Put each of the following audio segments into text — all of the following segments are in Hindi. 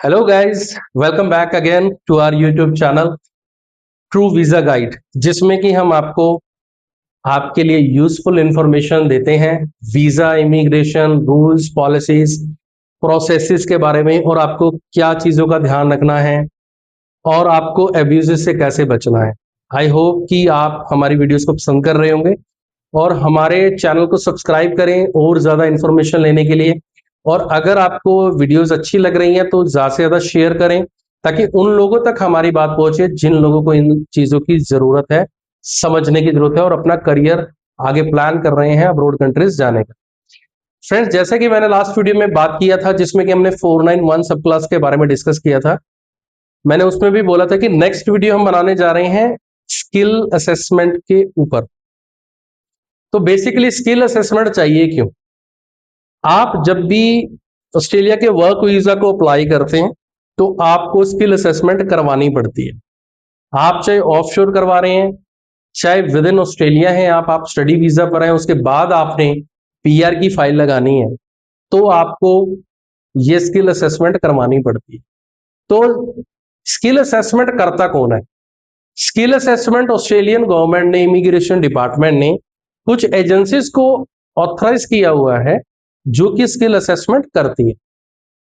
Hello guys, welcome back again to our YouTube channel true visa guide, जिसमें कि हम आपको आपके लिए यूजफुल इंफॉर्मेशन देते हैं visa, immigration, rules, policies, processes के बारे में और आपको क्या चीज़ों का ध्यान रखना है और आपको एब्यूज से कैसे बचना है। आई होप कि आप हमारी वीडियोस को पसंद कर रहे होंगे और हमारे चैनल को सब्सक्राइब करें और ज़्यादा इंफॉर्मेशन लेने के लिए। और अगर आपको वीडियोस अच्छी लग रही हैं तो ज़्यादा से ज़्यादा शेयर करें ताकि उन लोगों तक हमारी बात पहुंचे जिन लोगों को इन चीज़ों की ज़रूरत है, समझने की ज़रूरत है और अपना करियर आगे प्लान कर रहे हैं अब्रॉड कंट्रीज जाने का। फ्रेंड्स, जैसा कि मैंने लास्ट वीडियो में बात किया था जिसमें कि हमने 491 सब क्लास के बारे में डिस्कस किया था, मैंने उसमें भी बोला था कि नेक्स्ट वीडियो हम बनाने जा रहे हैं स्किल असेसमेंट के ऊपर। तो बेसिकली स्किल असेसमेंट चाहिए क्यों? आप जब भी ऑस्ट्रेलिया के वर्क वीजा को अप्लाई करते हैं तो आपको स्किल असेसमेंट करवानी पड़ती है। आप चाहे ऑफशोर करवा रहे हैं, चाहे विद इन ऑस्ट्रेलिया है, आप स्टडी वीजा पर हैं, उसके बाद आपने पीआर की फाइल लगानी है तो आपको ये स्किल असेसमेंट करवानी पड़ती है। तो स्किल असेसमेंट करता कौन है? स्किल असेसमेंट ऑस्ट्रेलियन गवर्नमेंट ने, इमिग्रेशन डिपार्टमेंट ने कुछ एजेंसीज को ऑथराइज किया हुआ है जो कि स्किल असेसमेंट करती है।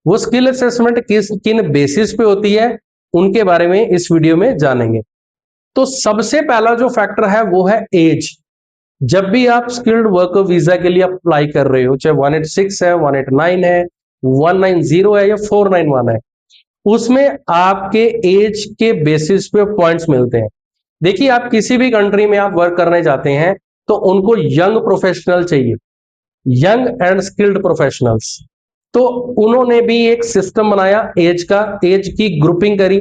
वो स्किल असेसमेंट किन बेसिस पे होती है उनके बारे में इस वीडियो में जानेंगे। तो सबसे पहला जो फैक्टर है वो है एज। जब भी आप स्किल्ड वर्कर वीजा के लिए अप्लाई कर रहे हो, चाहे 186 है, 189 है, 190 है या 491 है, उसमें आपके एज के बेसिस पे पॉइंट्स मिलते हैं। देखिए, आप किसी भी कंट्री में आप वर्क करने जाते हैं तो उनको यंग प्रोफेशनल चाहिए, यंग एंड स्किल्ड प्रोफेशनल्स। तो उन्होंने भी एक सिस्टम बनाया एज का, एज की ग्रुपिंग करी,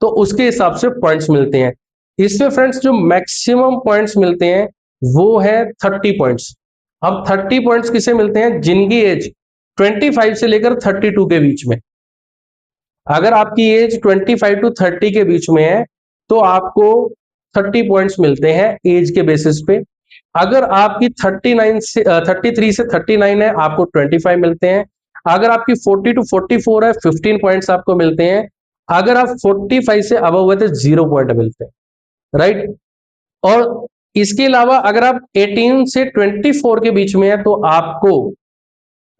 तो उसके हिसाब से पॉइंट्स मिलते हैं। इसमें फ्रेंड्स जो मैक्सिमम पॉइंट्स मिलते हैं वो है 30 पॉइंट्स। अब 30 पॉइंट्स किसे मिलते हैं? जिनकी एज 25 से लेकर 32 के बीच में। अगर आपकी एज 25 टू 30 के बीच में है तो आपको 30 पॉइंट्स मिलते हैं एज के बेसिस पे। अगर आपकी 33 से 39 है, आपको 25 मिलते हैं। अगर आपकी 40 टू 44 है, 15 पॉइंट्स आपको मिलते हैं। अगर आप 45 से अबव है तो 0 पॉइंट मिलते हैं, राइट। और इसके अलावा अगर आप 18 से 24 के बीच में है तो आपको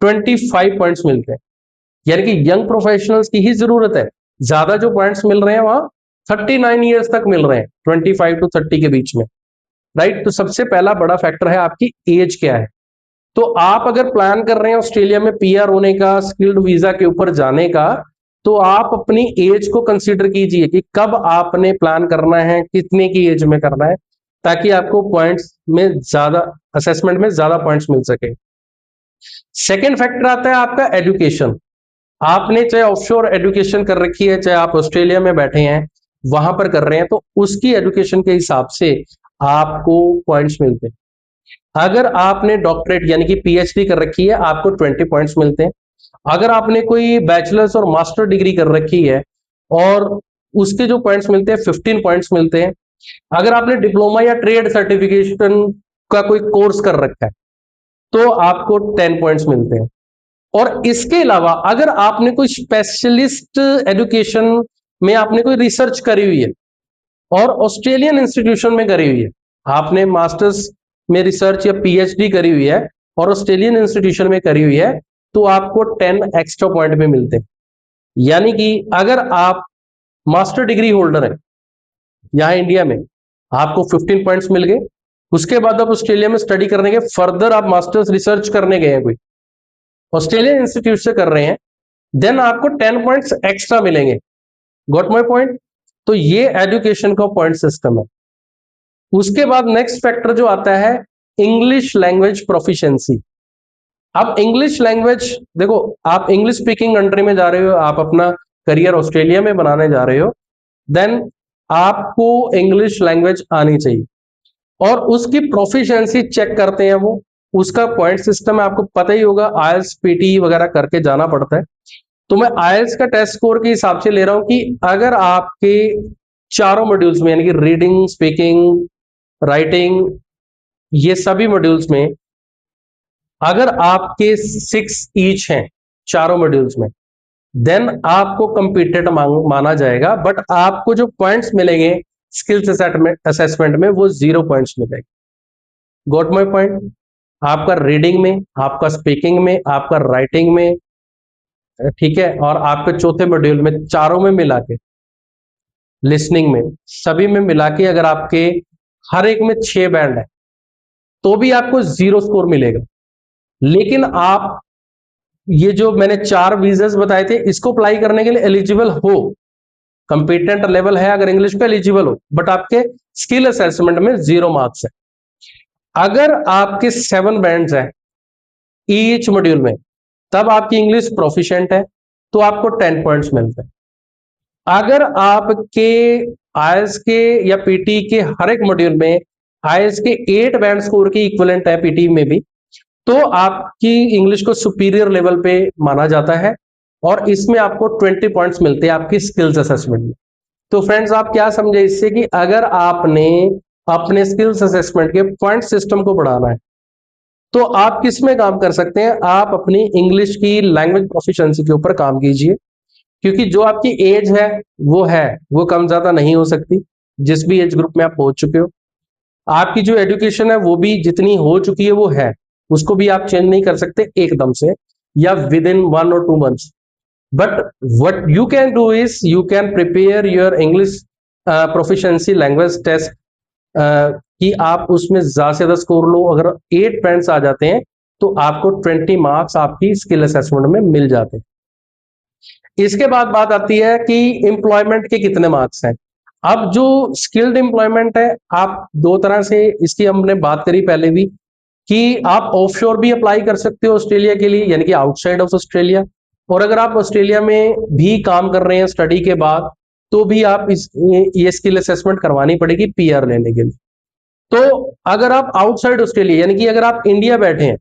25 पॉइंट्स मिलते हैं। यानी कि यंग प्रोफेशनल्स की ही जरूरत है। ज्यादा जो पॉइंट्स मिल रहे हैं वहां 39 ईयर्स तक मिल रहे हैं, 25 टू 30 के बीच में, राइट। तो सबसे पहला बड़ा फैक्टर है आपकी एज क्या है। तो आप अगर प्लान कर रहे हैं ऑस्ट्रेलिया में पीआर होने का, स्किल्ड वीजा के ऊपर जाने का, तो आप अपनी एज को कंसीडर कीजिए कि कब आपने प्लान करना है, कितने की एज में करना है, ताकि आपको पॉइंट्स में ज्यादा, असेसमेंट में ज्यादा पॉइंट्स मिल सके। सेकेंड फैक्टर आता है आपका एजुकेशन। आपने चाहे ऑफशोर एजुकेशन कर रखी है, चाहे आप ऑस्ट्रेलिया में बैठे हैं वहां पर कर रहे हैं, तो उसकी एजुकेशन के हिसाब से आपको पॉइंट्स मिलते हैं। अगर आपने डॉक्टरेट यानी कि पीएचडी कर रखी है, आपको 20 पॉइंट्स मिलते हैं। अगर आपने कोई बैचलर्स और मास्टर डिग्री कर रखी है और उसके जो पॉइंट्स मिलते हैं 15 पॉइंट्स मिलते हैं। अगर आपने डिप्लोमा या ट्रेड सर्टिफिकेशन का कोई कोर्स कर रखा है तो आपको 10 पॉइंट्स मिलते हैं। और इसके अलावा अगर आपने कोई स्पेशलिस्ट एजुकेशन में आपने कोई रिसर्च करी हुई है और ऑस्ट्रेलियन इंस्टीट्यूशन में करी हुई है, आपने मास्टर्स में रिसर्च या पीएचडी करी हुई है और ऑस्ट्रेलियन इंस्टीट्यूशन में करी हुई है, तो आपको 10 एक्स्ट्रा पॉइंट में मिलते हैं। यानी कि अगर आप मास्टर डिग्री होल्डर है यहां इंडिया में, आपको 15 पॉइंट्स मिल गए। उसके बाद आप ऑस्ट्रेलिया में स्टडी करने के, फर्दर आप मास्टर्स रिसर्च करने गए हैं कोई ऑस्ट्रेलियन इंस्टीट्यूट से कर रहे हैं, देन आपको 10 पॉइंट्स एक्स्ट्रा मिलेंगे। Got my point? तो ये एजुकेशन का पॉइंट सिस्टम है। उसके बाद नेक्स्ट फैक्टर जो आता है इंग्लिश लैंग्वेज प्रोफिशिएंसी। अब इंग्लिश लैंग्वेज, देखो, आप इंग्लिश स्पीकिंग कंट्री में जा रहे हो, आप अपना करियर ऑस्ट्रेलिया में बनाने जा रहे हो, देन आपको इंग्लिश लैंग्वेज आनी चाहिए और उसकी प्रोफिशिएंसी चेक करते हैं वो। उसका पॉइंट सिस्टम है, आपको पता ही होगा, आईएलटीएस पीटी वगैरह करके जाना पड़ता है। तो मैं आईएलटीएस का टेस्ट स्कोर के हिसाब से ले रहा हूं कि अगर आपके चारों मॉड्यूल्स में यानी कि रीडिंग, स्पीकिंग, राइटिंग, ये सभी मॉड्यूल्स में अगर आपके 6 ईच हैं चारों मॉड्यूल्स में, देन आपको कंप्लीटेड माना जाएगा, बट आपको जो पॉइंट्स मिलेंगे स्किल्स असेसमेंट में वो 0 पॉइंट्स मिलेंगे। Got my point? आपका रीडिंग में, आपका स्पीकिंग में, आपका राइटिंग में, ठीक है, और आपके चौथे मॉड्यूल में, चारों में मिला के, लिसनिंग में, सभी में मिला के अगर आपके हर एक में 6 बैंड है तो भी आपको 0 स्कोर मिलेगा। लेकिन आप ये जो मैंने 4 वीजास बताए थे इसको अप्लाई करने के लिए एलिजिबल हो, कंपिटेंट लेवल है अगर इंग्लिश पे एलिजिबल हो, बट आपके स्किल असेसमेंट में 0 मार्क्स है। अगर आपके 7 बैंड्स हैं ईच मॉड्यूल में, तब आपकी इंग्लिश प्रोफिशिएंट है तो आपको 10 पॉइंट्स मिलते हैं। अगर आपके आईएएस के या पीटी के हर एक मॉड्यूल में आईएएस के 8 बैंड स्कोर के इक्विवेलेंट है पीटी में भी, तो आपकी इंग्लिश को सुपीरियर लेवल पे माना जाता है और इसमें आपको 20 पॉइंट्स मिलते हैं आपकी स्किल्स असेसमेंट में। तो फ्रेंड्स आप क्या समझे इससे कि अगर आपने अपने स्किल्स असेसमेंट के पॉइंट सिस्टम को बढ़ाना है तो आप किस में काम कर सकते हैं? आप अपनी इंग्लिश की लैंग्वेज प्रोफिशिएंसी के ऊपर काम कीजिए, क्योंकि जो आपकी एज है वो कम ज्यादा नहीं हो सकती, जिस भी एज ग्रुप में आप पहुंच चुके हो। आपकी जो एजुकेशन है वो भी जितनी हो चुकी है वो है, उसको भी आप चेंज नहीं कर सकते एकदम से या विद इन 1 और 2 months. But what you can do is you can prepare your English proficiency language test कि आप उसमें ज्यादा से ज्यादा स्कोर लो। अगर 8 पॉइंट्स आ जाते हैं तो आपको 20 मार्क्स आपकी स्किल असेसमेंट में मिल जाते हैं। इसके बाद बात आती है कि एम्प्लॉयमेंट के कितने मार्क्स हैं। अब जो स्किल्ड एम्प्लॉयमेंट है, आप 2 तरह से इसकी हमने बात करी पहले भी कि आप ऑफशोर भी अप्लाई कर सकते हो ऑस्ट्रेलिया के लिए, यानी कि आउटसाइड ऑफ ऑस्ट्रेलिया, और अगर आप ऑस्ट्रेलिया में भी काम कर रहे हैं स्टडी के बाद तो भी आप ये स्किल असेसमेंट करवानी पड़ेगी पीआर लेने के लिए। तो अगर आप आउटसाइड ऑस्ट्रेलिया यानी कि अगर आप इंडिया बैठे हैं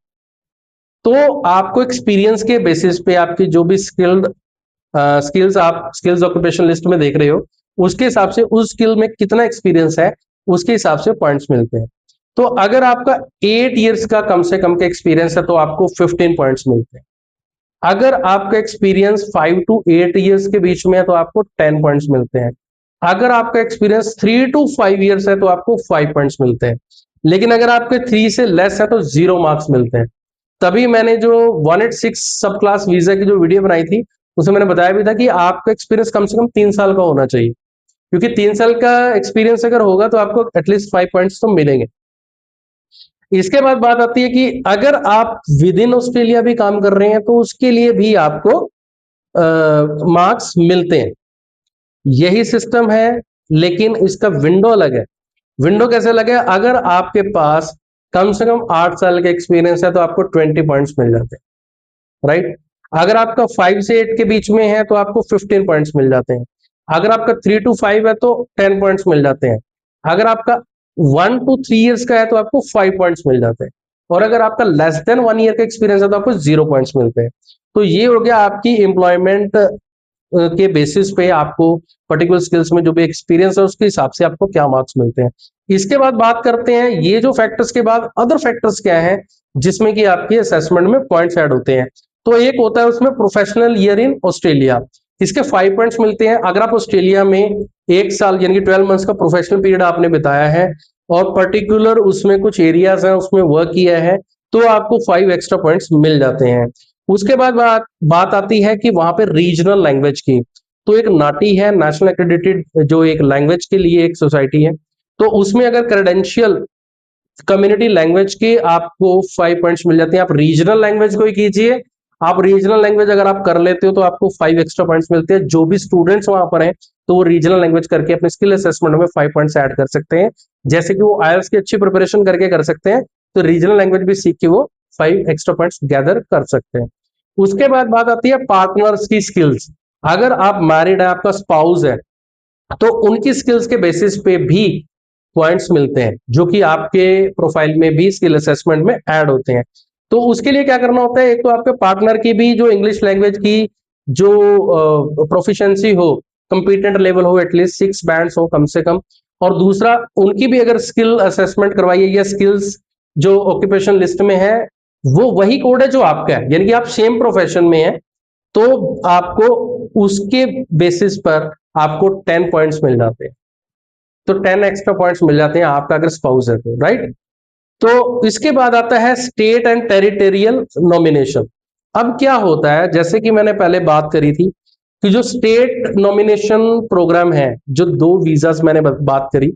तो आपको एक्सपीरियंस के बेसिस पे आपकी जो भी स्किल्स ऑक्यूपेशन लिस्ट में देख रहे हो उसके हिसाब से उस स्किल में कितना एक्सपीरियंस है उसके हिसाब से पॉइंट्स मिलते हैं। तो अगर आपका 8 इयर्स का कम से कम का एक्सपीरियंस है तो आपको 15 पॉइंट्स मिलते हैं। अगर आपका एक्सपीरियंस 5 to 8 इयर्स के बीच में है तो आपको 10 पॉइंट्स मिलते हैं। अगर आपका एक्सपीरियंस 3 to 5 इयर्स है तो आपको 5 पॉइंट्स मिलते हैं। लेकिन अगर आपके 3 से लेस है तो 0 मार्क्स मिलते हैं। तभी मैंने जो 186 सब क्लास वीजा की जो वीडियो बनाई थी उसमें मैंने बताया भी था कि आपका एक्सपीरियंस कम से कम 3 साल का होना चाहिए, क्योंकि 3 साल का एक्सपीरियंस अगर होगा तो आपको एटलीस्ट 5 पॉइंट्स तो मिलेंगे। इसके बाद बात आती है कि अगर आप विद इन ऑस्ट्रेलिया भी काम कर रहे हैं तो उसके लिए भी आपको मार्क्स मिलते हैं। यही सिस्टम है, लेकिन इसका विंडो अलग है। विंडो कैसे अलग है? अगर आपके पास कम से कम 8 साल का एक्सपीरियंस है तो आपको 20 पॉइंट्स मिल जाते हैं, राइट। अगर आपका 5 से 8 के बीच में है तो आपको 15 पॉइंट्स मिल जाते हैं। अगर आपका 3 to 5 है तो 10 पॉइंट्स मिल जाते हैं। अगर आपका 1 to 3 इयर्स का है तो आपको 5 पॉइंट्स मिल जाते हैं। और अगर आपका लेस देन 1 ईयर का एक्सपीरियंस है तो आपको 0 पॉइंट्स मिलते हैं। तो ये हो गया आपकी एम्प्लॉयमेंट के बेसिस पे आपको पर्टिकुलर स्किल्स में जो भी एक्सपीरियंस है उसके हिसाब से आपको क्या मार्क्स मिलते हैं। इसके बाद बात करते हैं ये जो फैक्टर्स के बाद अदर फैक्टर्स क्या हैं जिसमें कि आपकी असेसमेंट में पॉइंट्स ऐड होते हैं। तो एक होता है उसमें प्रोफेशनल ईयर इन ऑस्ट्रेलिया, इसके 5 पॉइंट्स मिलते हैं। अगर आप ऑस्ट्रेलिया में 1 साल यानी कि 12 मंथ्स का प्रोफेशनल पीरियड आपने बिताया है और पर्टिकुलर उसमें कुछ एरियाज हैं उसमें वर्क किया है तो आपको 5 एक्स्ट्रा पॉइंट्स मिल जाते हैं। उसके बाद बात आती है कि वहां पे रीजनल लैंग्वेज की, तो एक नाटी है नेशनल एक्रेडिटेड जो एक लैंग्वेज के लिए एक सोसाइटी है, तो उसमें अगर क्रेडेंशियल कम्युनिटी लैंग्वेज के आपको 5 पॉइंट्स मिल जाते हैं। आप रीजनल लैंग्वेज को ही कीजिए, आप रीजनल लैंग्वेज अगर आप कर लेते हो तो आपको 5 एक्स्ट्रा पॉइंट्स मिलते हैं। जो भी स्टूडेंट्स वहां पर हैं तो वो रीजनल लैंग्वेज करके अपने स्किल असेसमेंट में 5 पॉइंट्स ऐड कर सकते हैं। जैसे कि वो आईएलटीएस की अच्छी प्रिपरेशन करके कर सकते हैं तो रीजनल लैंग्वेज भी सीख के वो 5 एक्स्ट्रा पॉइंट्स गैदर कर सकते हैं। उसके बाद बात आती है पार्टनर्स की स्किल्स। अगर आप मैरिड है, आपका स्पाउस है, तो उनकी स्किल्स के बेसिस पे भी पॉइंट्स मिलते हैं जो कि आपके प्रोफाइल में भी स्किल असेसमेंट में ऐड होते हैं। तो उसके लिए क्या करना होता है, एक तो आपके पार्टनर की भी जो इंग्लिश लैंग्वेज की जो प्रोफिशिएंसी हो, कंपिटेंट लेवल हो, एटलीस्ट 6 बैंड्स हो कम से कम, और दूसरा उनकी भी अगर स्किल असेसमेंट करवाइए या स्किल्स जो ऑक्यूपेशन लिस्ट में है वो वही कोड है जो आपका है, यानी कि आप सेम प्रोफेशन में है तो आपको उसके बेसिस पर आपको 10 पॉइंट्स मिल जाते हैं। तो 10 एक्स्ट्रा पॉइंट्स मिल जाते हैं आपका अगर स्पाउस है तो, राइट। तो इसके बाद आता है स्टेट एंड टेरिटोरियल नॉमिनेशन। अब क्या होता है, जैसे कि मैंने पहले बात करी थी कि जो स्टेट नॉमिनेशन प्रोग्राम है, जो दो वीजास मैंने बात करी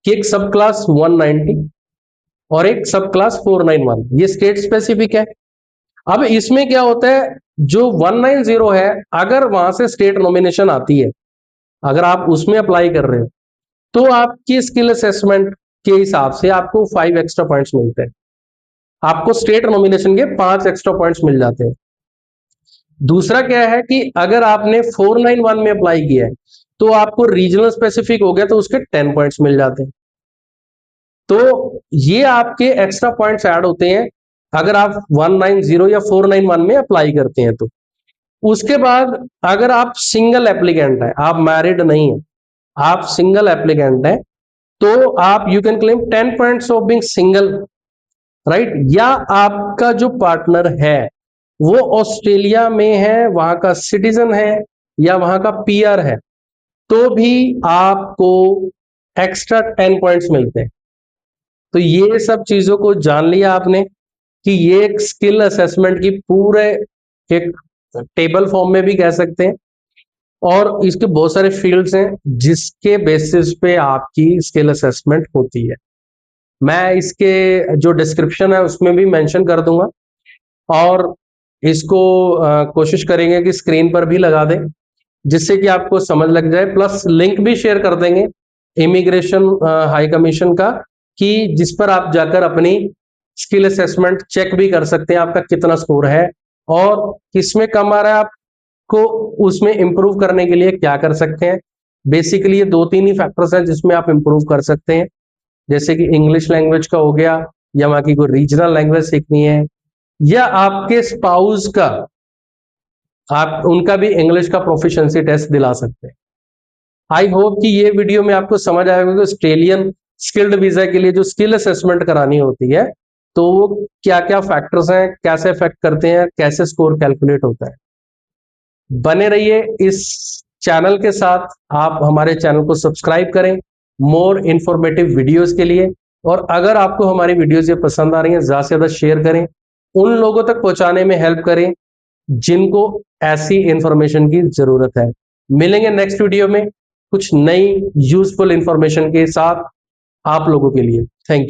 कि एक सब क्लास 190 और एक सब क्लास 491, ये स्टेट स्पेसिफिक है। अब इसमें क्या होता है, जो 190 है, अगर वहां से स्टेट नॉमिनेशन आती है, अगर आप उसमें अप्लाई कर रहे हो, तो आपकी स्किल असेसमेंट के हिसाब से आपको 5 एक्स्ट्रा पॉइंट्स मिलते हैं। आपको स्टेट नॉमिनेशन के 5 एक्स्ट्रा पॉइंट्स मिल जाते हैं। दूसरा क्या है कि अगर आपने 491 में अप्लाई किया है तो आपको रीजनल स्पेसिफिक हो गया तो उसके 10 पॉइंट्स मिल जाते हैं। तो ये आपके एक्स्ट्रा पॉइंट्स ऐड होते हैं अगर आप 190 या 491 में अप्लाई करते हैं तो। उसके बाद अगर आप सिंगल एप्लीकेंट है, आप मैरिड नहीं है, आप सिंगल एप्लीकेंट है, तो आप you can claim 10 points of being single, right. या आपका जो पार्टनर है वो ऑस्ट्रेलिया में है, वहां का सिटीजन है या वहां का पीआर है, तो भी आपको एक्स्ट्रा 10 पॉइंट्स मिलते हैं। तो ये सब चीजों को जान लिया आपने कि ये एक स्किल असेसमेंट की पूरे एक टेबल फॉर्म में भी कह सकते हैं, और इसके बहुत सारे फील्ड्स हैं जिसके बेसिस पे आपकी स्किल असेसमेंट होती है। मैं इसके जो डिस्क्रिप्शन है उसमें भी मेंशन कर दूंगा, और इसको कोशिश करेंगे कि स्क्रीन पर भी लगा दें जिससे कि आपको समझ लग जाए। प्लस लिंक भी शेयर कर देंगे इमिग्रेशन हाई कमीशन का, कि जिस पर आप जाकर अपनी स्किल असेसमेंट चेक भी कर सकते हैं, आपका कितना स्कोर है और किसमें कम आ रहा है, आपको उसमें इंप्रूव करने के लिए क्या कर सकते हैं। बेसिकली ये 2-3 ही फैक्टर्स हैं जिसमें आप इंप्रूव कर सकते हैं, जैसे कि इंग्लिश लैंग्वेज का हो गया, या वहां की कोई रीजनल लैंग्वेज सीखनी है, या आपके स्पाउस का आप उनका भी इंग्लिश का प्रोफिशिएंसी टेस्ट दिला सकते हैं। आई होप कि ये वीडियो में आपको समझ आएगा कि ऑस्ट्रेलियन स्किल्ड वीजा के लिए जो स्किल असेसमेंट करानी होती है तो वो क्या क्या फैक्टर्स हैं, कैसे इफेक्ट करते हैं, कैसे स्कोर कैलकुलेट होता है। बने रहिए इस चैनल के साथ, आप हमारे चैनल को सब्सक्राइब करें मोर इंफॉर्मेटिव वीडियोस के लिए। और अगर आपको हमारी वीडियोस ये पसंद आ रही हैं, ज्यादा से ज्यादा शेयर करें, उन लोगों तक पहुंचाने में हेल्प करें जिनको ऐसी इंफॉर्मेशन की जरूरत है। मिलेंगे नेक्स्ट वीडियो में कुछ नई यूजफुल इंफॉर्मेशन के साथ आप लोगों के लिए। Thank you.